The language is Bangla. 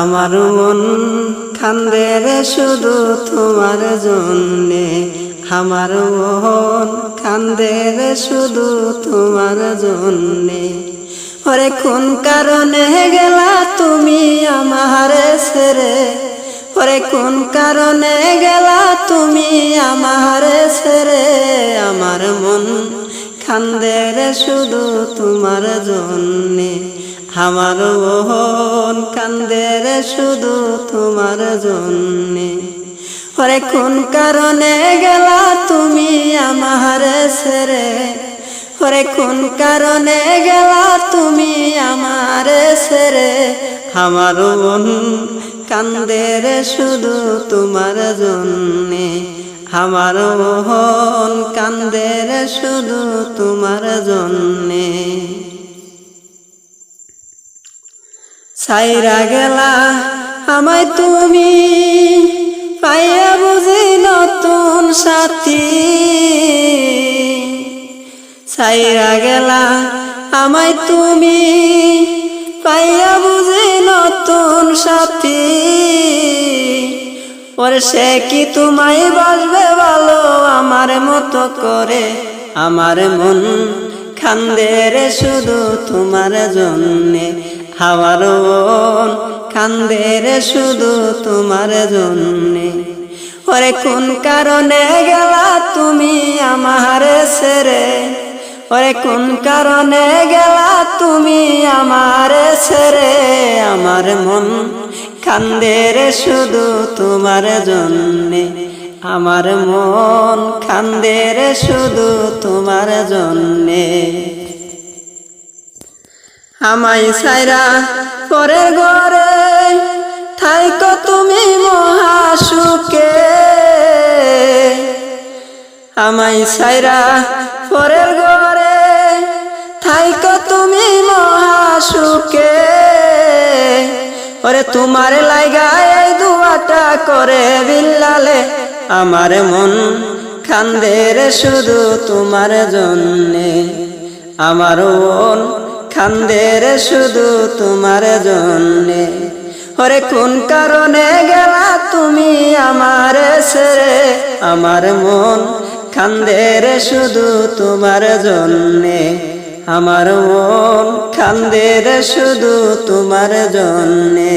আমার মন কান্দে রে শুধু তোমার জন্যে, আমার মন কান্দে রে শুধু তোমার জন্যে। ওরে কোন কারণে গেলা তুমি আমারে ছেড়ে, ওরে কোন কারণে গেলা তুমি আমারে ছেড়ে। আমার মন কান্দে রে শুধু তোমার জন্যে, আমার মন কান্দে রে শুধু তোমার জন্যে। ওরে কোন কারণে গেলা তুমি আমারে ছেড়ে, ওরে কোন কারণে গেলা তুমি আমারে ছেড়ে। আমার মন কান্দে রে শুধু তোমার জন্যে, আমার মন কান্দে রে শুধু তোমার জন্যে। ছাইরা গেলা আমায় তুমি, পাইয়া বুঝি নতুন সাথী। ছাইরা গেলা আমায় তুমি, পাইয়া বুঝি নতুন সাথী। ওরে সে কি তোমায় বাসবে ভালো আমার মতো করে। আমার মন কান্দে রে শুধু তোমার জন্যে, আমার মন কান্দে রে শুধু তোমার জন্যে। ওরে কোন কারণে গেলা তুমি আমারে ছেড়ে, ওরে কোন কারণে গেলা তুমি আমারে ছেড়ে। আমার মন কান্দে রে শুধু তোমার জন্যে, আমার মন কান্দে রে শুধু তোমার জন্যে। আমায় ছাইরা পরের ঘরে থাইকো তুমি মহাসুখে। আমায় ছাইরা পরের ঘরে থাইকো তুমি মহাসুখে। ওরে তোমার লাইগা এই দুয়াটা করে বিল্লালে। আমার মন কান্দে রে শুধু তোমার জন্যে, আমার মন কান্দে রে শুধু তোমার জন্যে। ওরে কোন কারণে গেলা তুমি আমারে ছেড়ে, আমার মন কান্দে রে শুধু তোমার জন্যে, আমার মন কান্দে রে শুধু তোমার জন্যে।